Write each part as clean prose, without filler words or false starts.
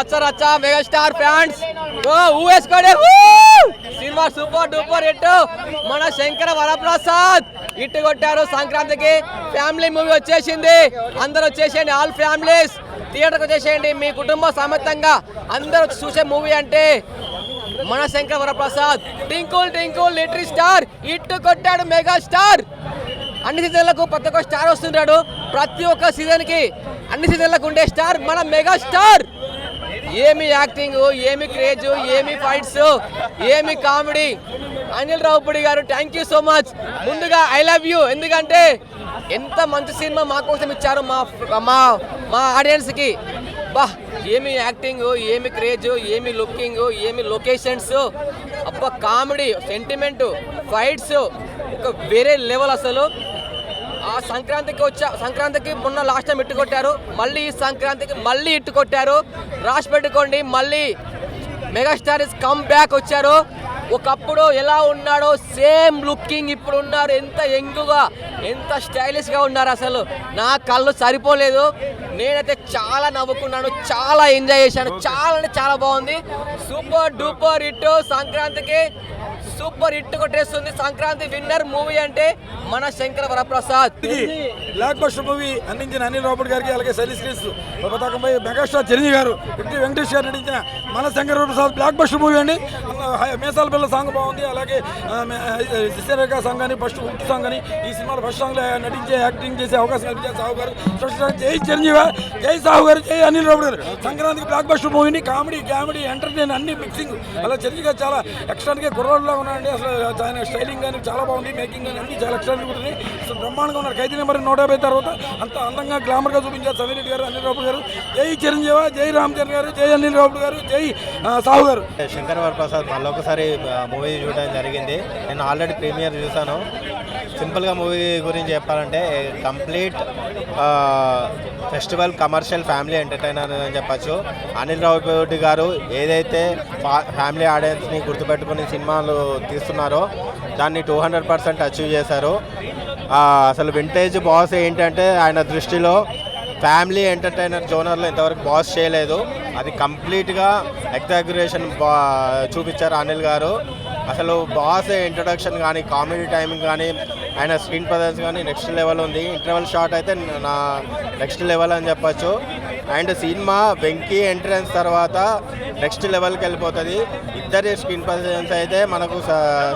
రచ్చ megastar fans ఊవేసుకోండి. Cinema super duper hit. మన శంకర వరప్రసాద్ హిట్ కొట్టారు. సంక్రాంతికి ఫ్యామిలీ మూవీ వచ్చేసింది. అందరూ వచ్చేసేయండి, ఆల్ ఫ్యామిలీస్ థియేటర్కి వచ్చేసేయండి. మీ కుటుంబ సమేతంగా అందరూ చూసే మూవీ అంటే మన Shankara Varaprasad. టింకుల్ టింకుల్ little star hit కొట్టాడు మెగాస్టార్. అన్ని సీజన్లకు ప్రతి ఒక్క స్టార్ వస్తుంటాడు. ప్రతి ఒక్క సీజన్కి అన్ని సీజన్లకు ఉండే స్టార్ మన మెగాస్టార్. ఏమి యాక్టింగ్, ఏమి క్రేజ్, ఏమి ఫైట్స్, ఏమి కామెడీ. అనిల్ రావుపూడి గారు థ్యాంక్ యూ సో మచ్. ముందుగా ఐ లవ్ యూ. ఎందుకంటే ఎంత మంచి సినిమా మా కోసం ఇచ్చారు మా ఆడియన్స్కి. బా ఏమి యాక్టింగ్, ఏమి క్రేజ్, ఏమి లుకింగ్, ఏమి లొకేషన్స్, అబ్బా కామెడీ, సెంటిమెంట్, ఫైట్స్ ఒక వేరే లెవెల్ అసలు. ఆ సంక్రాంతికి మొన్న లాస్ట్ టైం ఇట్టు కొట్టారు, మళ్ళీ ఈ సంక్రాంతికి మళ్ళీ ఇట్టు కొట్టారు. రాసి పెట్టుకోండి, మళ్ళీ మెగాస్టార్ ఇస్ కమ్ బ్యాక్ వచ్చారు. ఒకప్పుడు ఎలా ఉన్నాడో సేమ్ లుకింగ్ ఇప్పుడు ఉన్నారు. ఎంత యంగ్గా, ఎంత స్టైలిష్గా ఉన్నారు. అసలు నా కళ్ళు సరిపోలేదు. నేనైతే చాలా నవ్వుకున్నాను, చాలా ఎంజాయ్ చేశాను. చాలా అంటే చాలా బాగుంది. Super duper hit. సంక్రాంతికి సూపర్ హిట్ కొట్టేస్తుంది. సంక్రాంతి విన్నర్ మూవీ అంటే మన Shankara Varaprasad. Block buster movie అందించిన అనిల్ రావుపూడి గారికి, అలాగే శైలి స్క్రీన్స్ పతాకంపై మెగాస్టార్ చిరంజీవి గారు, ఎంటి వెంకటేష్ గారు నటించిన మన Shankara Varaprasad block buster movie అండి. మేసాల పిల్ల సాంగ్ బాగుంది. అలాగే శిశిరేఖ సాంగ్ కానీ, ఫస్ట్ ఉట్టు సాంగ్ కానీ, ఈ సినిమాలో ఫస్ట్ సాంగ్లో నటించే యాక్టింగ్ చేసే అవకాశం కల్పించారు సాహు గారు. జై చిరంజీవి, జై సాహు గారు, జై అనిల్ రావుపూడి గారు. సంక్రాంతికి బ్లాక్ బస్టర్ మూవీని కామెడీ ఎంటర్టైన్ అన్ని మిక్సింగ్. అలా చిరంజీవి గారు చాలా ఎక్స్ట్రాగా కుర్రోడ్లా ఉన్నాయండి. అసలు ఆయన స్టైలింగ్ కానీ చాలా బాగుంది, మేకింగ్ కానీ అన్ని చాలా ఎక్స్ట్రా ఉంటుంది. అసలు బ్రహ్మాండంగా ఉన్నారు. ఖైదీ నెంబర్ 150 తర్వాత అంత అందంగా గ్లామర్గా చూపించారు సమీర్ రెడ్డి గారు, అనిల్ రావుపూడి గారు. జై చిరంజీవి, జై రామ్ చరణ్ గారు, జై అనిల్ రావుపూడి గారు, జై సాహు గారు. శంకర్ వరప్రసాద్ మళ్ళీ ఒకసారి మూవీ చూడడం జరిగింది. నేను ఆల్రెడీ ప్రీమియర్ చూసాను. సింపుల్గా మూవీ గురించి చెప్పాలంటే complete festival commercial family entertainer అని చెప్పచ్చు. అనిల్ రావుపూడి గారు ఏదైతే ఫ్యామిలీ ఆడియన్స్ని గుర్తుపెట్టుకుని సినిమాలు తీస్తున్నారో దాన్ని 200% అచీవ్ చేశారు. అసలు వింటేజ్ బాస్ ఏంటంటే ఆయన దృష్టిలో ఫ్యామిలీ ఎంటర్టైనర్ జోనర్లో ఇంతవరకు బాస్ చేయలేదు. అది కంప్లీట్గా ఎగ్జాగ్యురేషన్ చూపించారు అనిల్ గారు. అసలు బాస్ ఇంట్రొడక్షన్ కానీ, కామెడీ టైమింగ్ కానీ, ఆయన స్క్రీన్ ప్రజెన్స్ కానీ నెక్స్ట్ లెవెల్ ఉంది. ఇంటర్వెల్ షాట్ అయితే నా నెక్స్ట్ లెవెల్ అని చెప్పచ్చు. అండ్ సినిమా వెంకీ ఎంట్రన్స్ తర్వాత నెక్స్ట్ లెవెల్కి వెళ్ళిపోతుంది. ఇద్దరి స్క్రీన్ ప్రజెన్స్ అయితే మనకు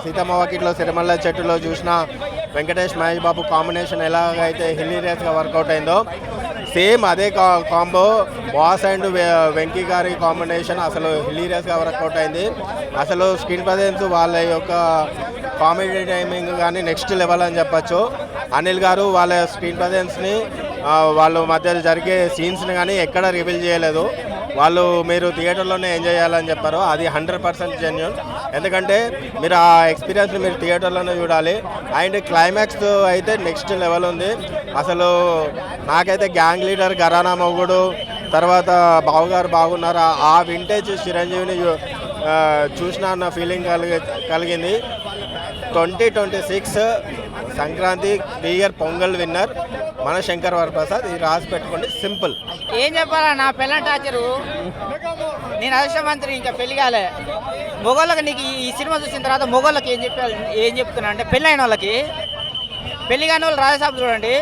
సీతమ్మ వాకిట్లో సిరిమల్ల చెట్టులో చూసిన వెంకటేష్ మహేష్ బాబు కాంబినేషన్ ఎలాగైతే హిలీరియస్గా వర్కౌట్ అయిందో సేమ్ అదే కాంబో బాస్ అండ్ వెంకీ గారి కాంబినేషన్ అసలు హిలీరియస్గా వర్కౌట్ అయింది. అసలు స్క్రీన్ ప్రజెన్స్ వాళ్ళ యొక్క కామెడీ టైమింగ్ కానీ నెక్స్ట్ లెవెల్ అని చెప్పచ్చు. అనిల్ గారు వాళ్ళ స్క్రీన్ ప్రజెన్స్ని వాళ్ళ మధ్య జరిగే సీన్స్ని కానీ ఎక్కడ రివీల్ చేయలేదు. వాళ్ళు మీరు థియేటర్లోనే ఎంజాయ్ చేయాలని చెప్పారు. అది 100% జెన్యూన్. ఎందుకంటే మీరు ఆ ఎక్స్పీరియన్స్ని మీరు థియేటర్లోనే చూడాలి. అండ్ క్లైమాక్స్ అయితే నెక్స్ట్ లెవెల్ ఉంది. అసలు నాకైతే గ్యాంగ్ లీడర్, ఘరానా మొగుడు, తర్వాత బావగారు బాగున్నారు, ఆ వింటేజ్ చిరంజీవిని చూసిన అన్న ఫీలింగ్ కలిగింది. 2026 సంక్రాంతి క్లియర్ పొంగల్ విన్నర్ మన శంకర్ వరప్రసాద్. ఇది రాసి పెట్టుకోండి. సింపుల్. ఏం చెప్పాలా, నా పెళ్ళం టాచరు. నేను అదృష్ట మంత్రి, ఇంకా పెళ్లి కాలే. మొగోళ్ళకి నీకు ఈ సినిమా చూసిన తర్వాత మొగోళ్ళకి ఏం చెప్తున్నా అంటే పెళ్ళైన వాళ్ళకి, పెళ్లి కాని వాళ్ళు రాజసాబ్ చూడండి.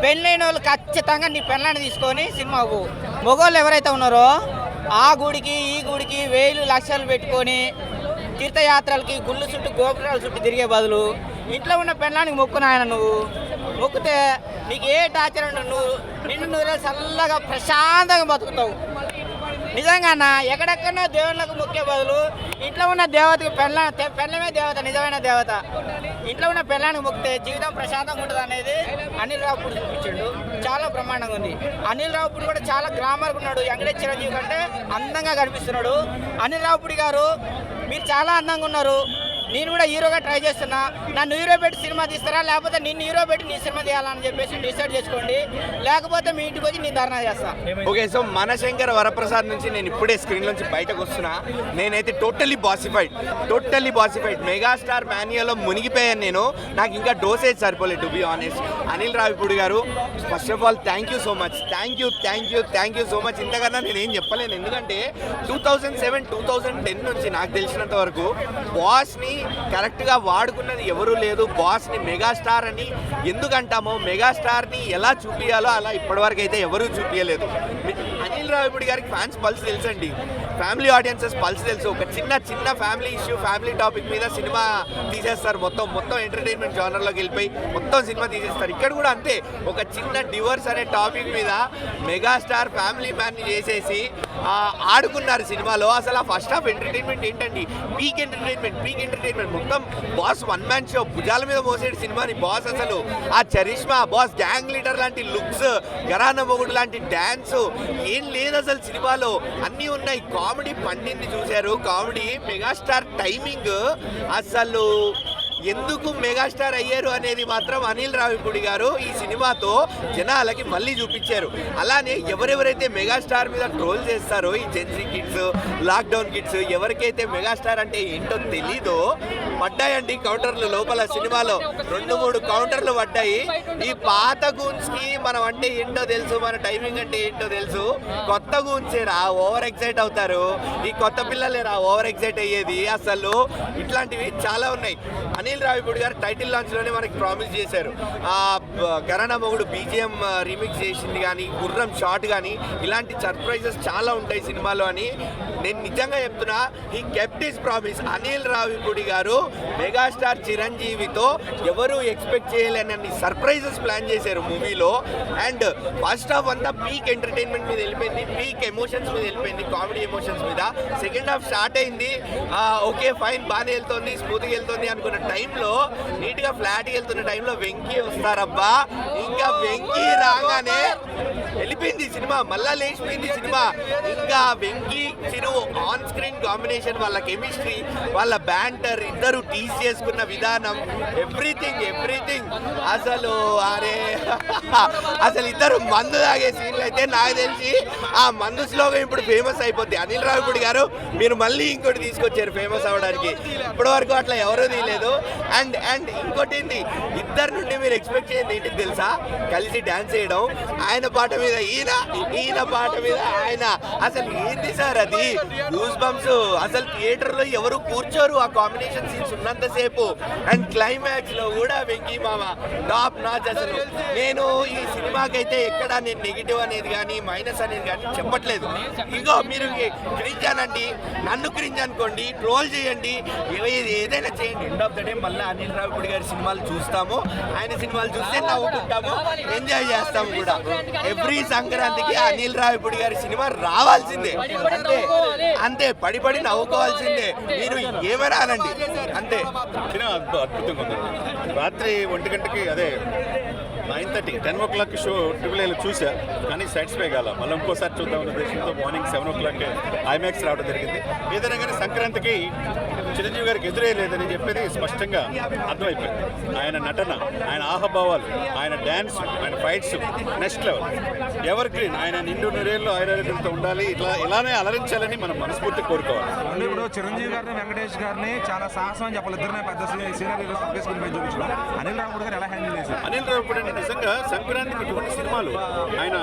పెళ్ళైన వాళ్ళు ఖచ్చితంగా నీ పెళ్ళాన్ని తీసుకొని సినిమాకు. మొగోళ్ళు ఎవరైతే ఉన్నారో ఆ గుడికి ఈ గుడికి వేలు లక్షలు పెట్టుకొని తీర్థయాత్రలకి గుళ్ళు చుట్టూ గోపురాల చుట్టూ తిరిగే బదులు ఇంట్లో ఉన్న పెళ్ళానికి మొక్కున ఆయన నువ్వు మొక్కితే నీకు ఏ టార్చర్ ఉండవు. నువ్వు నిన్ను చల్లగా ప్రశాంతంగా బతుకుతావు. నిజంగా అన్న, ఎక్కడెక్కడో దేవుళ్ళకు మొక్కే బదులు ఇంట్లో ఉన్న దేవతకి పెళ్ళమే దేవత, నిజమైన దేవత. ఇంట్లో ఉన్న పెళ్ళానికి మొక్కితే జీవితం ప్రశాంతంగా ఉంటుంది అనేది అనిల్ రావుపూడి చూపించాడు. చాలా బ్రహ్మాండంగా ఉంది. అనిల్ రావుపూడి కూడా చాలా గ్లామర్గా ఉన్నాడు. వెంకటేష్ చిరంజీవి కంటే అందంగా కనిపిస్తున్నాడు. అనిల్ రావుపూడి గారు మీరు చాలా అందంగా ఉన్నారు. నేను కూడా హీరోగా ట్రై చేస్తున్నా. నన్ను హీరో పెట్టి సినిమా తీస్తారా లేకపోతే నిన్ను హీరో పెట్టి నీ సినిమా తీయాలని చెప్పేసి డిసైడ్ చేసుకోండి, లేకపోతే మీ ఇంటికి వచ్చి నేను ధర్నా చేస్తాను. ఓకే, సో మనశంకర వరప్రసాద్ నుంచి నేను ఇప్పుడే స్క్రీన్ నుంచి బయటకు వస్తున్నా. నేనైతే టోటల్లీ బాసిఫైడ్ మెగాస్టార్ మానియాలో మునిగిపోయాను నేను. నాకు ఇంకా డోసేజ్ సరిపోలేదు to be honest. Anil Ravipudi garu, first of all thank you so much, thank you so much. ఇంతకన్నా నేనేం చెప్పలేను, ఎందుకంటే 2007, 2010 నుంచి నాకు తెలిసినంత వరకు బాస్ని కరెక్ట్గా వాడుకున్నది ఎవరూ లేదు. బాస్ని మెగాస్టార్ అని ఎందుకంటామో, మెగాస్టార్ని ఎలా చూపించాలో అలా ఇప్పటివరకు అయితే ఎవరూ చూపించలేదు. అనిల్ రావిపూడి గారికి ఫ్యాన్స్ పల్స్ తెలుసండి, ఫ్యామిలీ ఆడియన్సెస్ పల్స్ తెలుసు. ఒక చిన్న ఫ్యామిలీ ఇష్యూ, ఫ్యామిలీ టాపిక్ మీద సినిమా తీసేస్తారు, మొత్తం ఎంటర్టైన్మెంట్ జానర్లోకి వెళ్ళిపోయి మొత్తం సినిమా తీసేస్తారు. ఇక్కడ కూడా అంతే, ఒక చిన్న డివోర్స్ అనే టాపిక్ మీద మెగాస్టార్ ఫ్యామిలీ మ్యాన్ని చేసేసి ఆడుకున్నారు సినిమాలో. అసలు ఆ ఫస్ట్ హాఫ్ ఎంటర్టైన్మెంట్ ఏంటండి, పీక్ ఎంటర్టైన్మెంట్ మొత్తం బాస్ వన్ మ్యాన్ షో, భుజాల మీద మోసేడు సినిమాని బాస్. అసలు ఆ చరిష్మా, బాస్ గ్యాంగ్ లీడర్ లాంటి లుక్స్, గరానా మొగుడు లాంటి డ్యాన్స్ ఏం లేదు అసలు సినిమాలో, అన్నీ ఉన్నాయి. కామెడీ పండింది చూశారు, కామెడీ. మెగాస్టార్ టైమింగ్ అసలు ఎందుకు మెగాస్టార్ అయ్యారు అనేది మాత్రం అనిల్ రావిపూడి గారు ఈ సినిమాతో జనాలకి మళ్ళీ చూపించారు. అలానే ఎవరెవరైతే మెగాస్టార్ మీద ట్రోల్ చేస్తారో, ఈ జెన్సీ కిడ్స్, లాక్డౌన్ కిడ్స్, ఎవరికైతే మెగాస్టార్ అంటే ఏంటో తెలీదో పడ్డాయండి కౌంటర్లు లోపల. సినిమాలో 2-3 కౌంటర్లు పడ్డాయి. ఈ పాత గూన్స్కి మనం అంటే ఏంటో తెలుసు, మన టైమింగ్ అంటే ఏంటో తెలుసు. కొత్త గూన్సే రా ఓవర్ ఎక్సైట్ అవుతారు, ఈ కొత్త పిల్లలే రా ఓవర్ ఎక్సైట్ అయ్యేది. అసలు ఇట్లాంటివి చాలా ఉన్నాయి. అనిల్ రావిపూడి గారు టైటిల్ లాంచ్లోనే మనకి ప్రామిస్ చేశారు. గరానా మొగుడు బీజిఎం రీమిక్స్ చేసింది కానీ, గుర్రం షాట్ కానీ, ఇలాంటి సర్ప్రైజెస్ చాలా ఉంటాయి సినిమాలో అని నేను నిజంగా చెప్తున్నా. ఈ kept his promise. Anil Ravipudi గారు మెగాస్టార్ చిరంజీవితో ఎవరు ఎక్స్పెక్ట్ చేయలేనన్ని సర్ప్రైజెస్ ప్లాన్ చేశారు మూవీలో. అండ్ ఫస్ట్ హాఫ్ అంతా పీక్ ఎంటర్టైన్మెంట్ మీద వెళ్ళిపోయింది, పీక్ ఎమోషన్స్ మీద వెళ్ళిపోయింది, కామెడీ ఎమోషన్స్ మీద. సెకండ్ హాఫ్ స్టార్ట్ అయింది, ఓకే ఫైన్ బాగానే వెళ్తుంది, స్మూత్గా వెళ్తుంది అనుకున్న టైంలో, నీట్గా ఫ్లాట్గా వెళ్తున్న టైంలో వెంకీ వస్తారబ్బా. ఇంకా వెంకీ రాగానే వెళ్ళిపోయింది సినిమా, మళ్ళా లేచిపోయింది సినిమా. ఇంకా వెంకీ చిరు ఆన్ స్క్రీన్ కాంబినేషన్, వాళ్ళ కెమిస్ట్రీ, వాళ్ళ బ్యాంటర్, ఇద్దరు టీస్ చేసుకున్న విధానం, ఎవ్రీథింగ్ అసలు అరే అసలు ఇద్దరు మందు తాగే సీన్లు అయితే నాకు తెలిసి ఆ మందు స్లోగా ఇప్పుడు ఫేమస్ అయిపోద్ది. అనిల్ రావిపూడి గారు మీరు మళ్ళీ ఇంకోటి తీసుకొచ్చారు ఫేమస్ అవ్వడానికి, ఇప్పటి వరకు అట్లా ఎవరూ తీయలేదు. అండ్ ఇంకోటి ఏంటి, ఇద్దరు నుండి మీరు ఎక్స్పెక్ట్ చేయండి ఏంటి తెలుసా, కలిసి డ్యాన్స్ చేయడం, ఆయన పాట మీద ఈయన పాట మీద ఆయన. అసలు ఏంటి సార్ అది, గూస్ బంప్స్. అసలు థియేటర్లో ఎవరు కూర్చోరు ఆ కాంబినేషన్ సీన్స్ ఉన్నంతసేపు. అండ్ క్లైమాక్స్ లో కూడా వెంకీ మామ టాప్ నాచ్. అసలు నేను ఈ సినిమాకైతే ఎక్కడ నేను నెగిటివ్ అనేది కానీ మైనస్ అనేది కానీ చెప్పట్లేదు. ఇంకో మీరు క్రింజ్ అనండి, నన్ను క్రింజ్ అనుకోండి, ట్రోల్ చేయండి, ఏదైనా చేయండి. ఎండ్ ఆఫ్ ద డే మళ్ళీ అనిల్ రావిపూడి గారి సినిమాలు చూస్తాము, ఆయన సినిమాలు చూస్తే నవ్వుకుంటాము, ఎంజాయ్ చేస్తాము కూడా. ఎవ్రీ సంక్రాంతికి అనిల్ రావిపూడి గారి సినిమా రావాల్సిందే, అంతే పడి నవ్వుకోవాల్సిందే. మీరు ఏమైనా అనండి, అంతే. అద్భుతంగా ఉంది. రాత్రి 1 గంటకి అదే 9:30, 10 o'clock షో ట్రిపుల్ చూసా, కానీ సాటిస్ఫై కాల. మళ్ళీ ఇంకోసారి చూద్దాం ఉద్దేశంతో మార్నింగ్ 7 o'clock ఐమాక్స్ రావడం జరిగింది. ఏదైనా కానీ సంక్రాంతికి చిరంజీవి గారికి ఎదురే లేదని చెప్పేది స్పష్టంగా అర్థమైపోయింది. ఆయన నటన, ఆయన ఆహభావాలు, ఆయన డ్యాన్స్, ఆయన fights next level, ever green. ఆయన నిండు నూరేళ్ళు ఆయుర్వేదంతో ఉండాలి, ఇలానే అలరించాలని మనం మనస్ఫూర్తి కోరుకోవాలి. ఇప్పుడు చిరంజీవి గారిని, వెంకటేష్ గారిని చాలా సాహసం అని చెప్పాలి, ఇద్దరినే పెద్ద సీనియర్ చూపించడం. అనిల్ రావిపూడి గారు ఎలా హ్యాండిల్ చేశారు? అనిల్ రావిపూడి అంటే నిజంగా సంక్రాంతికి ఇటువంటి సినిమాలు, ఆయన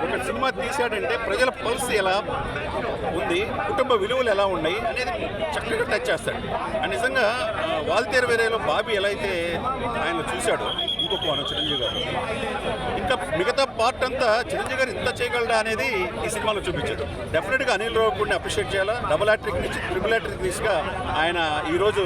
ఒక సినిమా తీశాడంటే ప్రజల పల్స్ ఎలా ఉంది, కుటుంబ విలువలు ఎలా ఉన్నాయి అనేది చక్కగా టచ్ చేస్తాడు. అండ్ నిజంగా వాల్తేరు వేరేలో బాబీ ఎలా అయితే ఆయన చూశాడో, ఇంకొక మనం చిరంజీవి గారు ఇంకా మిగతా పార్ట్ అంతా చిరంజీవి గారు ఇంత చేయగలడా అనేది ఈ సినిమాలో చూపించాడు. డెఫినెట్గా అనిల్ రావిపూడిని అప్రిషియేట్ చేయాలా. డబుల్ హ్యాట్రిక్ నుంచి ట్రిపుల్ హ్యాట్రిక్ తీసుగా ఆయన ఈరోజు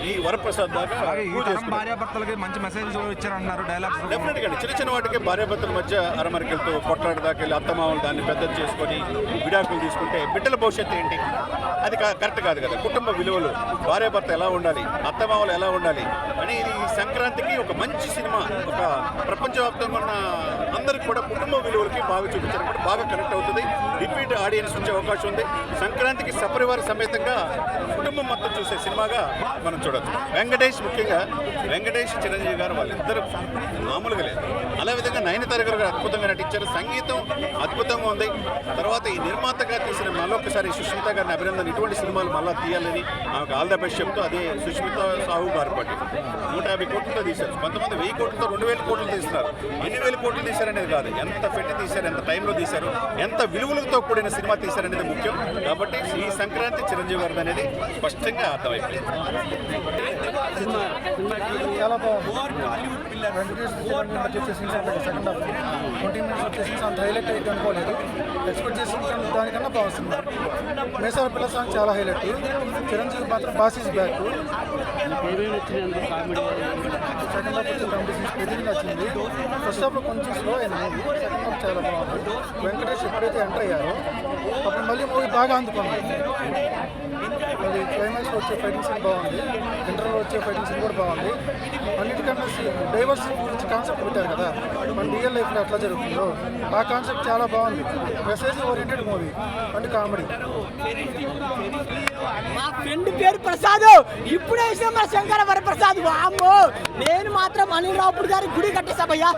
ఈ వరప్రసాద్ దాకా అలాగే ఈ prove తరం చేసుకున్నారు. భార్యాభర్తలకి మంచి మెసేజ్ ఇచ్చారన్నారు డైలాగ్స్. డెఫినెట్గా అండి. చిన్న చిన్న వాటికి భార్యాభర్తల మధ్య అరమరికలతో కొట్లాడదాకా వెళ్ళి అత్తమామలు దాన్ని పెద్దది చేసుకొని విడాకులు తీసుకుంటే బిడ్డల భవిష్యత్తు ఏంటి? అది కరెక్ట్ కాదు కదా. కుటుంబ విలువలు, భార్యాభర్త ఎలా ఉండాలి, అత్తమామలు ఎలా ఉండాలి అని ఇది సంక్రాంతికి ఒక మంచి సినిమా. ఒక ప్రపంచవ్యాప్తంగా ఉన్న అందరికి కూడా కుటుంబ విలువలకి బాగా చూపించారు కాబట్టి బాగా కనెక్ట్ అవుతుంది. రిపీట్ ఆడియన్స్ వచ్చే అవకాశం ఉంది. సంక్రాంతికి సపరివార సమేతంగా కుటుంబం మొత్తం చూసే సినిమాగా మనం చూడొచ్చు. వెంకటేష్, ముఖ్యంగా వెంకటేష్ చిరంజీవి గారు వాళ్ళిద్దరు మామూలుగా లేదు. అదే విధంగా నయనతార గారు అద్భుతంగా నటించారు. సంగీతం అద్భుతంగా ఉంది. తర్వాత ఈ నిర్మాతగా తీసిన మళ్ళొకసారి సుష్మిత గారిని అభినందన. ఇటువంటి సినిమాలు మళ్ళీ తీయాలని ఆమెకు ఆల్ ద బెస్ట్ చెప్తూ అదే సుష్మిత సాహు గారు పట్టి 150 కోట్లతో తీశారు. కొంతమంది 1000 కోట్లతో 2000 కోట్లు తీస్తున్నారు. ఎన్ని వేల కోట్లు తీశారనేది కాదు, ఎంత పెట్టి తీశారు, ఎంత టైంలో తీశారు, ఎంత విలువలతో కూడిన సినిమా తీశారనేది ముఖ్యం. కాబట్టి ఈ సంక్రాంతి చిరంజీవి గారిది అనేది స్పష్టంగా అర్థమైపోయింది. చాలా బాగుంది. వెంకటేష్ వచ్చేసి సెకండ్ హాఫ్ 20 మినిట్స్ వచ్చేసి అంత హైలైట్ అయితే అనుకోలేదు. ఎక్స్పెక్ట్ చేసిన దానికన్నా బాగుంది. మేసాల పిల్ల సాంగ్ చాలా హైలైట్. చిరంజీవి మాత్రం boss is back. Second half వచ్చి కాంపిటీషన్ ఎదిగి నచ్చింది. ఫస్ట్ హాఫ్లో కొంచెం స్లో అయింది మూవీ. సెకండ్ హాఫ్ చాలా బాగుంది. వెంకటేష్ ఎప్పుడైతే ఎంటర్ అయ్యారో అప్పుడు మళ్ళీ మూవీ బాగా అందుకుంది. మళ్ళీ క్లైమాక్స్లో వచ్చే ఫైటింగ్ సీన్ బాగుంది. ఇంటర్లో వచ్చే ఫైటింగ్ సీన్ కూడా బాగుంది. అన్నిటికన్నా డైవర్సిటీ గురించి కాన్సెప్ట్ పెట్టారు కదా, మన రియల్ లైఫ్లో ఎట్లా జరుగుతుందో ఆ కాన్సెప్ట్ చాలా బాగుంది. Message oriented movie and comedy. మా ఫ్రెండ్ పేరు ప్రసాద్, ఇప్పుడే మన శంకర వరప్రసాద్. వామ్మో, నేను మాత్రం అనిల్ రావుపూడి గారి గుడి కట్టేసా భయ్యా.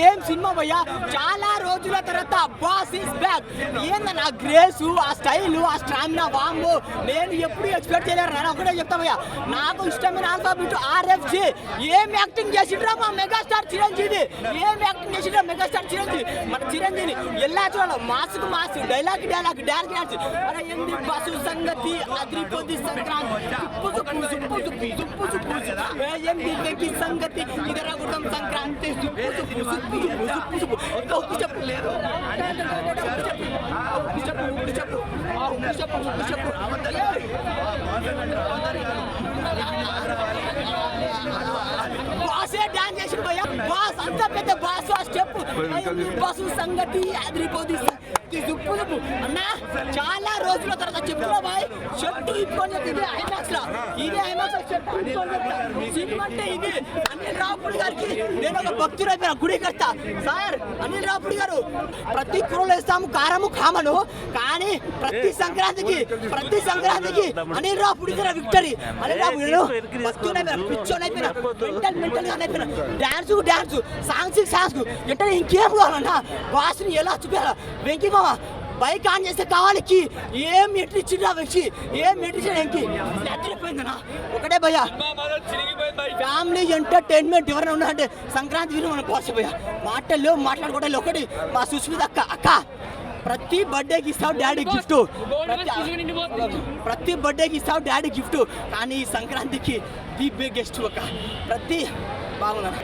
ఏం సినిమా భయ్యా, చాలా రోజుల తర్వాత బాస్ ఈస్ బ్యాక్. ఏందన్న ఆ గ్రేసు, ఆ స్టైలు, ఆ స్టామినా, వామ్మో నేను ఎప్పుడు ఎక్స్పెక్ట్ చేయలేరు. నేను ఒకటే చెప్తా భయ్యా, నాకు ఇష్టమైన ఆల్ఫాబెట్ RFG. ఏం యాక్టింగ్ చేసిండ్రా మా మెగాస్టార్ చిరంజీవి, ఏం యాక్టింగ్ చేసిండ్రా మెగాస్టార్ చిరంజీవి. మన చిరంజీవి ఎలా చూడాలి, mask mass, dialogue dance dance. అరే ఎంది బస్సు సంగతి అదిరిపోద్ది సంక్రాంతి, సుప్పు సుప్పు సుప్పు సుప్పు సుప్పు సుప్పు. ఎంది వెంకి సంగతి ఇదరగుడం సంక్రాంతి, సుప్పు సుప్పు సుప్పు సుప్పు సుప్పు సుప్పు. ఇంకా ఉప్పు చెప్పు లేదు, ఉప్పు చెప్పు ఉప్పు చెప్పు ఉప్పు చెప్పు ఉప్పు చెప్పు. బాసే డాన్స్ చేసి పోయా, బాస్ అంత పెద్ద బాస్. ఆ స్టెప్ బస్సు సంగతి అదిరిపోద్ది సుప్పు సుప్పు. అన్నా చాలా రోజుల తర్వాత చెప్తున్నా బాయ్, షర్టు ఇప్పుకొని ఇదే ఐమాక్స్ లా, ఇదే ఐమాక్స్ షర్టు ఇప్పుకొని సినిమా అంటే ఇది. అనిల్ రావుపూడి గారికి నేను ఒక భక్తుడు అయిపోయిన, గుడి కడతా సార్. అనిల్ రావుపూడి గారు ప్రతి కూరలో వేస్తాము కారము కామను, కానీ ప్రతి సంక్రాంతికి అనిల్ రావుపూడి గారు విక్టరీ. అనిల్ రావుపూడి భక్తుడు అయిపోయిన, పిచ్చోని అయిపోయిన, మెంటల్ గా అయిపోయిన. డాన్స్ సాంగ్స్ ఎట్లా ఇంకేం కావాలన్నా బాస్ని ఎలా చూపించాలా. వెంకీ మామ బైక్ ఆన్ చేస్తే కావాలి కి, ఏం ఎట్లు ఇచ్చిండ్రా వచ్చి, ఏం ఎట్టిచ్చిన వెంకీ ఎత్తిపోయిందనా. ఒకటే భయ్యా, ఫ్యామిలీ ఎంటర్టైన్మెంట్ ఎవరైనా ఉన్నారంటే సంక్రాంతి వీరు మనం బాస్ భయ్యా. మాటలు మాట్లాడుకోవటాలు ఒకటి మా సుష్మిత అక్క ప్రతి బర్త్డేకి ఇస్తావు డాడీ గిఫ్ట్, ప్రతి బర్త్డేకి ఇస్తావు డాడీ గిఫ్ట్, కానీ ఈ సంక్రాంతికి ది బిగ్గెస్ట్ ఒక ప్రతి బాగున్నాను.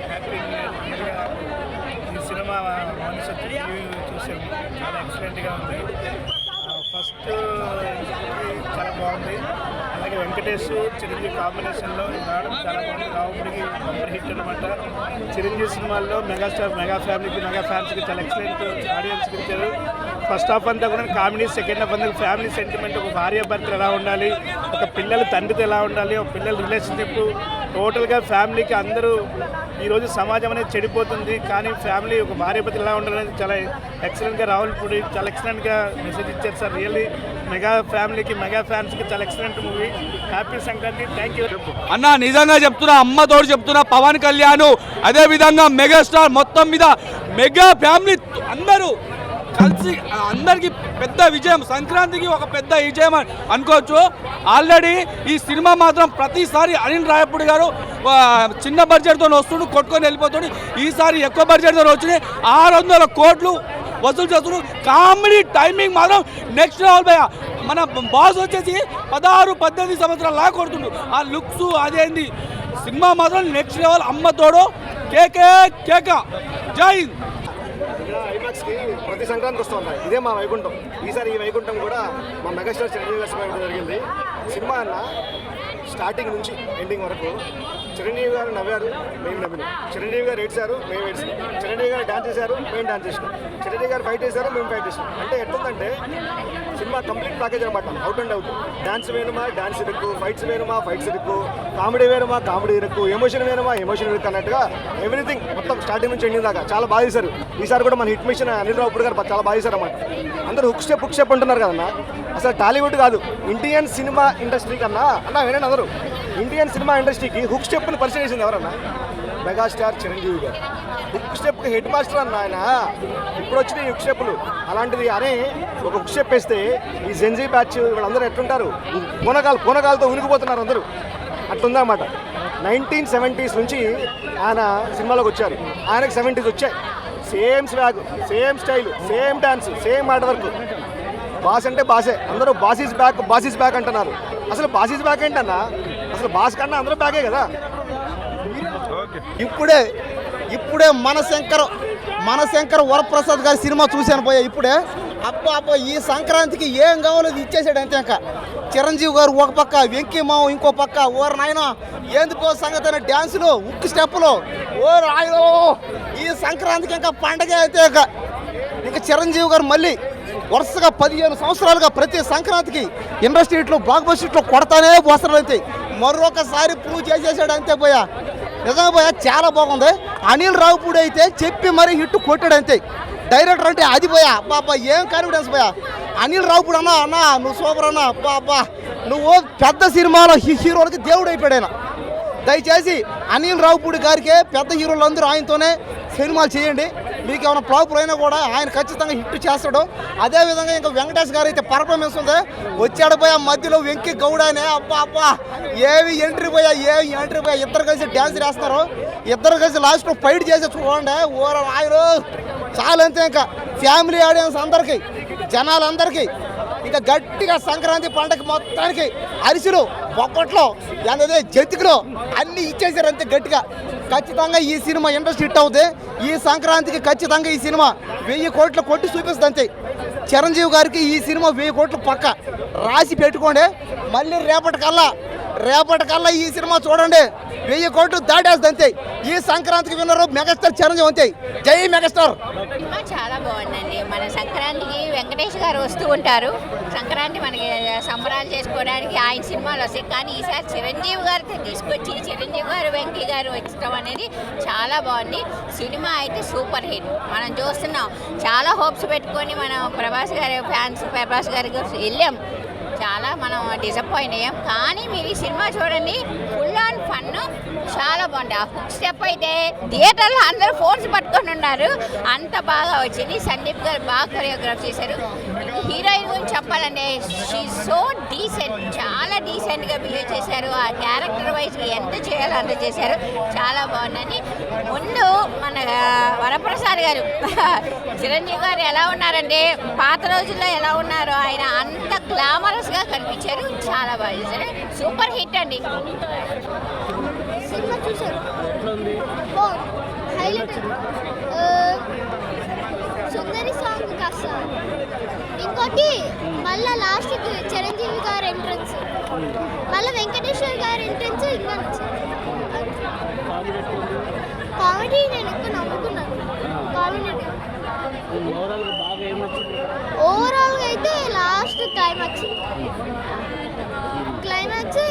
ఈ సినిమా మనిషి చూసాము, చాలా ఎక్సలెంట్గా ఉంది. ఫస్ట్ చాలా బాగుంది. అలాగే వెంకటేష్ చిరంజీవి కాంబినేషన్లో రావడం చాలా బాగుంది. రావుడికి బంపర్ హిట్ అనమాట. చిరంజీవి సినిమాల్లో మెగాస్టార్, మెగా ఫ్యామిలీకి, మెగా ఫ్యాన్స్కి చాలా ఎక్సలెంట్ ఆడియన్స్కి ఇచ్చారు. ఫస్ట్ హాఫ్ అంతా కూడా కామెడీ, సెకండ్ హాఫ్ అంతా ఫ్యామిలీ సెంటిమెంట్. ఒక భార్య భర్తలు ఎలా ఉండాలి, ఒక పిల్లల తండ్రితో ఎలా ఉండాలి, ఒక పిల్లల రిలేషన్షిప్, టోటల్గా ఫ్యామిలీకి అందరూ ఈరోజు సమాజం అనేది చెడిపోతుంది, కానీ ఫ్యామిలీ ఒక భార్య భర్తలు ఎలా ఉండాలనేది చాలా ఎక్సలెంట్గా రావులపూడి చాలా ఎక్సలెంట్గా మెసేజ్ ఇచ్చారు సార్. రియల్లీ మెగా ఫ్యామిలీకి, మెగా ఫ్యాన్స్కి చాలా excellent movie. Happy Sankranti. Thank you అన్న. నిజంగా చెప్తున్నా, అమ్మతోడు చెప్తున్నా, పవన్ కళ్యాణ్ అదే విధంగా మెగాస్టార్ మొత్తం మీద మెగా ఫ్యామిలీ అందరూ కలిసి అందరికీ పెద్ద విజయం, సంక్రాంతికి ఒక పెద్ద విజయం అనుకోవచ్చు. ఆల్రెడీ ఈ సినిమా మాత్రం ప్రతిసారి అనిల్ రావుపూడి గారు చిన్న బడ్జెట్తో వస్తుండు, కొట్టుకొని వెళ్ళిపోతాడు. ఈసారి ఎక్కువ బడ్జెట్తో వచ్చి 600 కోట్లు వసూలు చేస్తున్నాడు. కామెడీ టైమింగ్ మాత్రం నెక్స్ట్ లెవెల్ భయ్యా. మన బాస్ వచ్చేసి 16-18 సంవత్సరాలు లా కొడుతుండు. ఆ లుక్స్ అదేంది, సినిమా మాత్రం నెక్స్ట్ లెవెల్. అమ్మతోడు కేక జై హింద్. ఐమాక్స్కి ప్రతి సంక్రాంతి వస్తూ ఉంటాయి. ఇదే మా వైకుంఠం. ఈసారి ఈ వైకుంఠం కూడా మా మెగాస్టార్ చిరంజీవి గారి జరిగింది. సినిమా అన్న స్టార్టింగ్ నుంచి ఎండింగ్ వరకు చిరంజీవి గారు నవ్వారు, మేము నవ్వినాం. చిరంజీవి గారు ఏడ్చారు, మేము ఏడ్చినాం. చిరంజీవి గారు డాన్స్ చేశారు, మేము డాన్స్ చేసినాం. చిరంజీవి గారు ఫైట్ చేశారు, మేము ఫైట్ చేసినాం. అంటే ఎట్లుందంటే సినిమా కంప్లీట్ ప్యాకేజ్ అనమాట. Out and out. డాన్స్ వేనుమా డాన్స్ ఇరుక్కు, ఫైట్స్ వేనుమా ఫైట్స్ ఇరుక్కు, కామెడీ వేనుమా కామెడీ ఇరుక్కు, ఎమోషన్ వేనుమా ఎమోషన్ ఇరుక్కు అన్నట్టుగా ఎవ్రీథింగ్ మొత్తం స్టార్టింగ్ నుంచి ఎండింగ్ దాకా చాలా బాగా చేశారు. ఈసారి కూడా మన హిట్ మిషన్ అనిల్ రావుపూడి గారు చాలా బాగా చేశారు అన్నమాట. అందరూ హుక్ స్టెప్ అంటున్నారు కదన్నా. అసలు టాలీవుడ్ కాదు, ఇండియన్ సినిమా ఇండస్ట్రీ కన్నా వినండి అందరూ, ఇండియన్ సినిమా ఇండస్ట్రీకి హుక్ స్టెప్ని పరిచయం చేసింది ఎవరన్నా? మెగాస్టార్ చిరంజీవి గారు. హుక్ స్టెప్కి హెడ్ మాస్టర్ అన్న ఆయన. ఇప్పుడు వచ్చిన హుక్ స్టెప్లు అలాంటిది. అనే ఒక హుక్ స్టెప్ వేస్తే ఈ జెన్జీ బ్యాచ్ వీళ్ళందరూ ఎట్లుంటారు, పూనకాలతో ఉనికిపోతున్నారు అందరూ. అట్లుందన్నమాట. 1970s నుంచి ఆయన సినిమాలోకి వచ్చారు. ఆయనకు 70s వచ్చాయి. Same swag, same style, same dance, same hard work. Boss అంటే బాసే. అందరూ బాసీస్ బ్యాక్ అంటున్నారు. అసలు బాసీస్ బ్యాక్ ఏంటన్నా? అసలు బాస్ కన్నా అందరూ బ్యాకే కదా. ఇప్పుడే మనశంకర్ వరప్రసాద్ గారి సినిమా చూశాను పోయా. ఇప్పుడే అబ్బా ఈ సంక్రాంతికి ఏం కావాలో ఇచ్చేసాడు అంతే. ఇంకా చిరంజీవి గారు ఒక పక్క, వెంకీ మావ ఇంకో పక్క. ఓరు నాయన ఎందుకో సంగతి అయిన డ్యాన్సులు, ఉక్కు స్టెప్పులు. ఓరు ఆయన ఈ సంక్రాంతికి ఇంకా పండగ అయితే ఇంకా చిరంజీవి గారు మళ్ళీ వరుసగా 15 సంవత్సరాలుగా ప్రతి సంక్రాంతికి ఇండస్ట్రీట్లో బ్లాక్ బస్టర్లో కొడతానే పోస్తారు అయితే. మరొకసారి ప్రూవ్ చేసేసాడు అంతే పోయా. నిజంగా పోయా చాలా బాగుంది. అనిల్ రావుపూడి అయితే చెప్పి మరీ హిట్ కొట్టాడు అంతే. డైరెక్టర్ అంటే అది పోయా. అబ్బా ఏం కాన్ఫిడెన్స్ పోయా. అనిల్ రావుపూడి అన్నా నువ్వు సూపర్ అన్నా. అబ్బా నువ్వు పెద్ద సినిమాలో హీరోలకి దేవుడు అయిపోయాడు ఆయన. దయచేసి అనిల్ రావుపూడి గారికే పెద్ద హీరోలు అందరూ ఆయనతోనే సినిమాలు చేయండి. మీకు ఏమైనా ప్రాబ్లం అయినా కూడా ఆయన ఖచ్చితంగా హిట్ చేస్తాడు. అదేవిధంగా ఇంకా వెంకటేష్ గారు అయితే పర్ఫార్మెన్స్ ఉంది. వచ్చాడు పోయా మధ్యలో వెంకీ గౌడ అనే. అబ్బా ఏమి ఎంట్రీ పోయా. ఇద్దరు కలిసి డ్యాన్స్ చేస్తున్నారు. ఇద్దరు కలిసి లాస్ట్లో ఫైట్ చేసి చూడండి. ఓర ఆయన చాలా అంతే. ఇంకా ఫ్యామిలీ ఆడియన్స్ అందరికీ, జనాలందరికీ ఇంకా గట్టిగా సంక్రాంతి పండగ మొత్తానికి అరిసెలు, బొప్పట్లో, జంతికలు అన్నీ ఇచ్చేసారు అంతే గట్టిగా. ఖచ్చితంగా ఈ సినిమా ఇండస్ట్రీ హిట్ అవుతుంది. ఈ సంక్రాంతికి ఖచ్చితంగా ఈ సినిమా 1000 కోట్లు కొట్టి చూపిస్తుంది అంతే. చిరంజీవి గారికి ఈ సినిమా 1000 కోట్లు పక్క రాసి పెట్టుకోండి. మళ్ళీ రేపటికల్లా ఈ సినిమా చూడండి 1000 కోట్లు దాటేస్తుంది అంతే. ఈ సంక్రాంతికి విన్నరు మెగాస్టార్ చిరంజీవి అంతే. జై మెగాస్టార్. చాలా బాగుందండి. మన సంక్రాంతికి వెంకటేష్ గారు వస్తూ ఉంటారు. సంక్రాంతి మనకి సంబరాలు చేసుకోవడానికి ఆయన సినిమాలు వస్తాయి. కానీ ఈసారి చిరంజీవి గారితో తీసుకొచ్చి చిరంజీవి గారు వెంకీ గారు వచ్చడం అనేది చాలా బాగుంది. సినిమా అయితే సూపర్ హిట్. మనం చూస్తున్నాం. చాలా హోప్స్ పెట్టుకొని మనం ప్రభాస్ గారి ఫ్యాన్స్ ప్రభాస్ గారికి వెళ్ళాం. చాలా మనం డిసప్పాయింట్ అయ్యాం. కానీ మీరు ఈ సినిమా చూడండి, ఫుల్ ఆన్ ఫన్, చాలా బాగుంది. ఆ హుక్ స్టెప్ అయితే థియేటర్లో అందరూ ఫోన్స్ పట్టుకొని ఉన్నారు. అంత బాగా వచ్చింది. సందీప్ గారు బాగా కొరియోగ్రాఫ్ చేశారు. హీరోయిన్ గురించి చెప్పాలంటే షీ సో డీసెంట్, చాలా డీసెంట్గా బిహేవ్ చేశారు. ఆ క్యారెక్టర్ వైజ్ ఎంత చేయాలో అంత చేశారు. చాలా బాగుందని. ముందు మన వరప్రసాద్ గారు చిరంజీవి గారు ఎలా ఉన్నారంటే పాత రోజుల్లో ఎలా ఉన్నారో ఆయన అంత గ్లామరస్గా కనిపించారు. చాలా బాగా చేశారు. సూపర్ హిట్ అండి. సినిమా చూసారు, హైలైట్. సుందరి సాంగ్ కాస్త, ఇంకోటి మళ్ళీ లాస్ట్కి చిరంజీవి గారి ఎంట్రన్స్, మళ్ళీ వెంకటేశ్వర్ గారి ఎంట్రన్స్ ఇంకా నచ్చింది. కామెడీ నేను ఎక్కువ నమ్ముకున్నాను. కామెడీ ఓవరాల్గా అయితే లాస్ట్ క్లైమాక్స్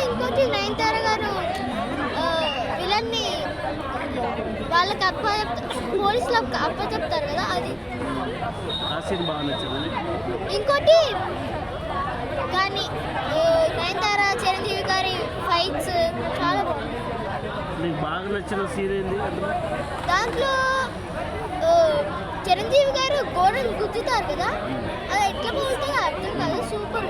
ఇంకోటి నయనతార గారు విలన్ని వాళ్ళకి పోలీసులకు అప్పచెప్తారు కదా, అది. ఇంకోటి కానీ నయనతార చిరంజీవి గారి ఫైట్స్ చాలా బాగుంది. బాగా నచ్చిన సీన్ ఏంది దాంట్లో? చిరంజీవి గారు గోడను గుద్దుతారు కదా, అది ఎట్లా పోతుందో అర్థం కాదు. సూపర్.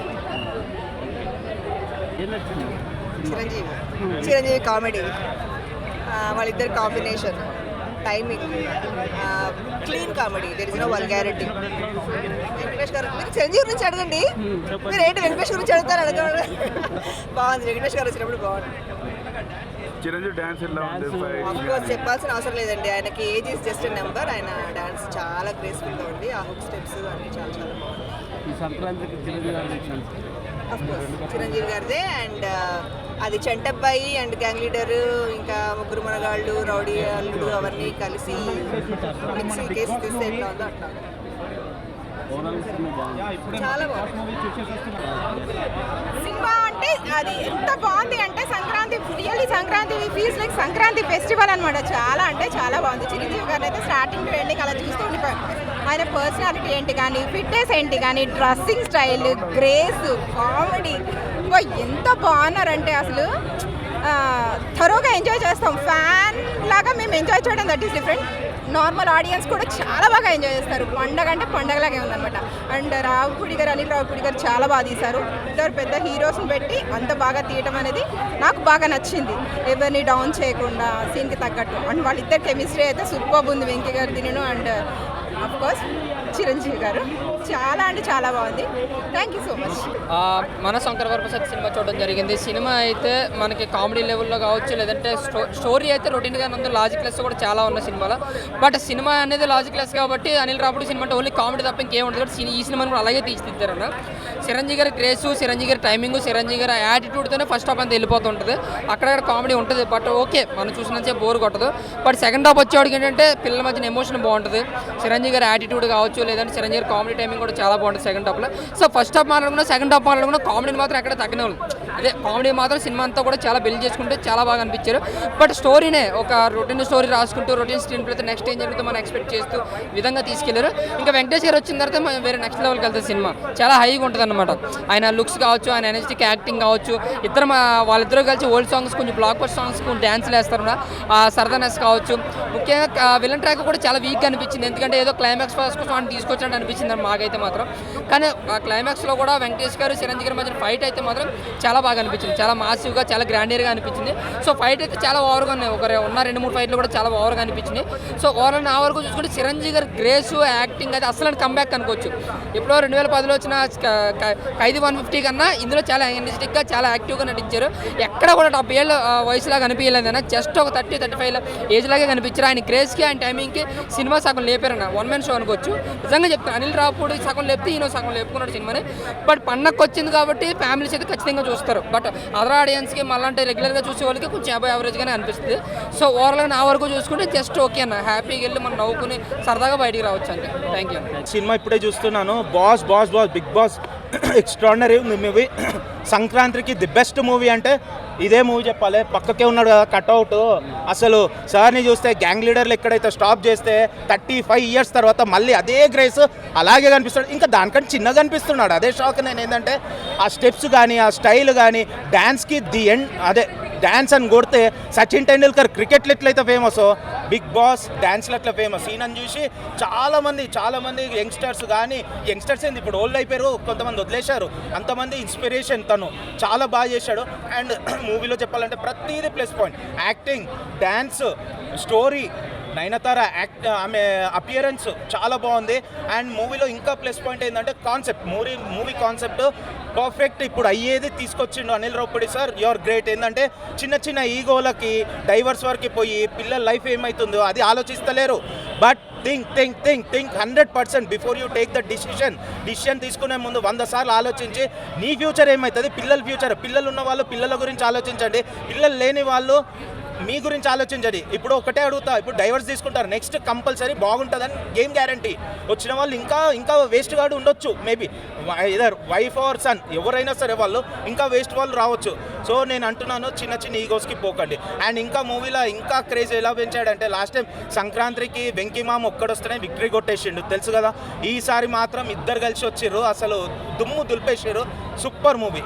చిరంజీవి కామెడీ, వాళ్ళిద్దరు combination, timing, clean comedy, there is no vulgarity. Venkatesh garu, మీరు చిరంజీవి గురించి అడగండి. మీరు ఏంటి వెంకటేష్ గురించి అడుగుతారు? అడగండి. బాగుంది. వెంకటేష్ గారు వచ్చినప్పుడు బాగుంది. చిరంజీవి డాన్స్ ఎలా ఉంది? ఆఫ్కోర్స్ చెప్పాల్సిన అవసరం లేదండి. ఆయనకి ఏజ్ ఈస్ జస్ట్ నెంబర్. ఆయన డాన్స్ చాలా గ్రేస్ఫుల్గా ఉంది. ఆ హుక్ స్టెప్స్ అన్నీ చాలా చాలా బాగుంది. ఈ సంక్రాంతికి చిరంజీవి గారు చిరంజీవి గారిదే. అండ్ అది చెంటబ్బాయి అండ్ గ్యాంగ్ లీడర్, ఇంకా ముగ్గురు మనగాళ్ళు, రౌడీ అల్లుడు అవన్నీ కలిసి మిక్సీ కేసు తీస్తే ఎట్లా ఉందో అట్లా చాలా బాగుంది. సినిమా అంటే అది ఎంత బాగుంది అంటే Sankranti, really Sankranti feels like Sankranti festival అనమాట. చాలా అంటే చాలా బాగుంది. చిరంజీవి గారిని అయితే స్టార్టింగ్ టు ఎండింగ్ అలా చూస్తూ ఉండిపోయాం. ఆయన పర్సనాలిటీ ఏంటి కానీ, ఫిట్నెస్ ఏంటి కానీ, డ్రెస్సింగ్ స్టైల్, గ్రేస్, కామెడీ ఎంత బాగున్నారంటే అసలు థరోగా ఎంజాయ్ చేస్తాం. ఫ్యాన్ లాగా మేము ఎంజాయ్ చేయడం that is different. Normal audience కూడా చాలా బాగా ఎంజాయ్ చేస్తారు. పండగ అంటే పండగలాగే ఉందన్నమాట. అండ్ రావుపూడి గారు, అనిల్ రావుపూడి గారు చాలా బాగా తీశారు. ఇద్దరు పెద్ద హీరోస్ని పెట్టి అంత బాగా తీయటం అనేది నాకు బాగా నచ్చింది. ఎవరిని డౌన్ చేయకుండా సీన్కి తగ్గట్టు. అండ్ వాళ్ళిద్దరు కెమిస్ట్రీ అయితే సూపర్ ఉంది. వెంకీ గారు తినను అండ్ ఆఫ్ కోర్స్ చిరంజీవి గారు చాలా అంటే చాలా బాగుంది. Thank you so much. మన శంకర వరప్రసాద్ సినిమా చూడడం జరిగింది. సినిమా అయితే మనకి కామెడీ లెవెల్లో కావచ్చు, లేదంటే స్టోరీ అయితే రొటీన్గానే ఉంది. లాజిక్లెస్ కూడా చాలా ఉన్న సినిమాలో. బట్ సినిమా అనేది లాజిక్లెస్ కాబట్టి అనిల్ రావుపూడి సినిమా అంటే ఓన్లీ కామెడీ తప్ప ఇంకేం ఉంటుంది కాబట్టి ఈ సినిమాని కూడా అలాగే తీర్చిదిద్దారన్న. చిరంజీవి గారి గ్రేసు, చిరంజీవి గారి టైమింగ్, చిరంజీవి గారి యాటిట్యూడ్తోనే ఫస్ట్ హాఫ్ అంతా వెళ్ళిపోతుంటుంది. అక్కడక్కడ కామెడీ ఉంటుంది. బట్ ఓకే, మనం చూసినంత బోర్ కొట్టదు. బట్ సెకండ్ హాఫ్ వచ్చేవాడికి ఏంటంటే పిల్లల మధ్యన ఎమోషన్ బాగుంటుంది. చిరంజీవి గారి యాటిట్యూడ్ కావచ్చు, లేదంటే చిరంజీవి గారి కామెడీ టైమింగ్ కూడా చాలా బాగుంటుంది సెకండ్ హాఫ్లో. సో ఫస్ట్ హాఫ్ మాట్లాడుకున్నా, సెకండ్ హాఫ్ మాట్లాడుకున్నా కామెడీని మాత్రం ఎక్కడ తగ్గనే ఉంది. అదే కామెడీ మాత్రం సినిమా అంతా కూడా చాలా బిల్డ్ చేసుకుంటే చాలా బాగా అనిపించారు. బట్ స్టోరీనే ఒక రొటీన్ స్టోరీ రాసుకుంటూ రొటీన్ స్క్రీన్ ప్లే నెక్స్ట్ ఏం జరుగుతుందో మనం ఎక్స్పెక్ట్ చేస్తూ విధంగా తీసుకెళ్లారు. ఇంకా వెంకటేష్ గారు వచ్చిన తర్వాత వేరే నెక్స్ట్ లెవెల్కి వెళ్తుంది సినిమా. చాలా హైగా ఉంటుంది అనమాట. ఆయన లుక్స్ కావచ్చు, ఆయన ఎనర్జెటిక్ యాక్టింగ్ కావచ్చు. వాళ్ళిద్దరూ కలిసి ఓల్డ్ సాంగ్స్, కొంచెం బ్లాక్ బస్టర్ సాంగ్స్, కొంచెం డ్యాన్స్లు వేస్తారు. ఆ సరదానెస్ కావచ్చు. ముఖ్యంగా విలన్ ట్రాక్ కూడా చాలా వీక్గా అనిపించింది. ఎందుకంటే ఏదో క్లైమాక్స్ ఫస్ట్ కోసం ఆయన తీసుకొచ్చినట్టు అనిపించింది మాకైతే మాత్రం. కానీ ఆ క్లైమాక్స్లో కూడా వెంకటేష్ గారు, చిరంజీవి గారి మధ్య ఫైట్ అయితే మాత్రం చాలా బాగా అనిపించింది. చాలా మాసివ్గా, చాలా గ్రాండియర్గా అనిపించింది. సో ఫైట్ అయితే చాలా ఓవర్గా ఉన్నాయి. ఉన్న 2-3 ఫైట్లు కూడా చాలా ఓవర్గా అనిపించింది. సో ఓవరాల్ నా వరకు చూసుకుంటే చిరంజీవి గారి గ్రేసు, యాక్టింగ్ అయితే అసలు కంబ్యాక్ అనుకోవచ్చు. ఇప్పుడు 2010లో వచ్చిన ఖైదీ 150 కన్నా ఇందులో చాలా ఎనర్జెటిక్గా, చాలా యాక్టివ్గా నటించారు. ఎక్కడ కూడా 70 ఏళ్ళ వయసులాగా అనిపించలేదన్న. జస్ట్ ఒక 30-35 ఏజ్ లాగే కనిపించారు. ఆయన గ్రేస్కి, ఆయన టైమింగ్కి సినిమా సగం లేపారన్న. 1 man షో అనుకోవచ్చు. నిజంగా చెప్తాను, అనిల్ రావుపూడి సగం లేపితే ఈయన సగం లేపుకున్నాడు సినిమాని. బట్ పండగకి వచ్చింది కాబట్టి ఫ్యామిలీస్ అయితే ఖచ్చితంగా చూస్తారు. బట్ అదర్ ఆడియన్స్కి మళ్ళీ రెగ్యులర్గా చూసే వాళ్ళకి కొంచెం అబౌవ్ యావరేజ్గానే అనిపిస్తుంది. సో ఓవరాల్గా నా వరకు చూసుకుంటే జస్ట్ ఓకే అన్న. హ్యాపీగా వెళ్ళి మనం నవ్వుకుని సరదాగా బయటికి రావచ్చు అండి. Thank you. సినిమా ఇప్పుడే చూస్తున్నాను. Boss boss boss big boss extraordinary movie. సంక్రాంతికి ది బెస్ట్ మూవీ అంటే ఇదే మూవీ చెప్పాలి. పక్కకే ఉన్నాడు కదా కట్అవుట్. అసలు సార్ని చూస్తే గ్యాంగ్ లీడర్లు ఎక్కడైతే స్టాప్ చేస్తే 35 years తర్వాత మళ్ళీ అదే గ్రేస్ అలాగే కనిపిస్తాడు. ఇంకా దానికంటే చిన్నగా కనిపిస్తున్నాడు. అదే షాక్. నేను ఏంటంటే ఆ స్టెప్స్ కానీ, ఆ స్టైల్ కానీ, డ్యాన్స్కి ది ఎండ్ అదే డ్యాన్స్ అని కొడితే సచిన్ టెండూల్కర్ క్రికెట్లు ఎట్లయితే ఫేమస్, బిగ్ బాస్ డ్యాన్స్లు అట్లా ఫేమస్. ఈయనని చూసి చాలామంది యంగ్స్టర్స్ కానీ, యంగ్స్టర్స్ ఏంది ఇప్పుడు ఓల్డ్ అయిపోయారు, కొంతమంది వదిలేశారు. అంతమంది ఇన్స్పిరేషన్. తను చాలా బాగా చేశాడు. అండ్ మూవీలో చెప్పాలంటే ప్రతిదీ plus point. Acting, dance, story, Nayanthara ఆమె అపియరెన్స్ చాలా బాగుంది. అండ్ మూవీలో ఇంకా ప్లస్ పాయింట్ ఏంటంటే కాన్సెప్ట్. Movie concept perfect. ఇప్పుడు అయ్యేది తీసుకొచ్చిండు Anil Ravipudi sir. Your great. ఏంటంటే చిన్న ఈగోలకి, డైవర్స్ వరకు పోయి పిల్లల లైఫ్ ఏమవుతుందో అది ఆలోచిస్తలేరు. But think 100% before you take the decision తీసుకునే ముందు 100 సార్లు ఆలోచించి నీ ఫ్యూచర్ ఏమవుతుంది, పిల్లల ఫ్యూచర్, పిల్లలు ఉన్న వాళ్ళు పిల్లల గురించి ఆలోచించండి, పిల్లలు లేని వాళ్ళు మీ గురించి ఆలోచించండి. ఇప్పుడు ఒకటే అడుగుతా, ఇప్పుడు డైవర్స్ తీసుకుంటారు, నెక్స్ట్ కంపల్సరీ బాగుంటుందని ఏం గ్యారంటీ? వచ్చిన వాళ్ళు ఇంకా వేస్ట్ గాడు ఉండొచ్చు. Maybe either wife or son ఎవరైనా సరే వాళ్ళు ఇంకా వేస్ట్ వాళ్ళు రావచ్చు. సో నేను అంటున్నాను, చిన్న ఈగోస్కి పోకండి. అండ్ ఇంకా మూవీలో ఇంకా క్రేజ్ ఎలా పెంచాడంటే, లాస్ట్ టైం సంక్రాంతికి వెంకీ మామ ఒక్కడొస్తేనే విక్టరీ కొట్టేసిండు తెలుసు కదా. ఈసారి మాత్రం ఇద్దరు కలిసి వచ్చిర్రు, అసలు దుమ్ము దులిపేసారు. Super movie.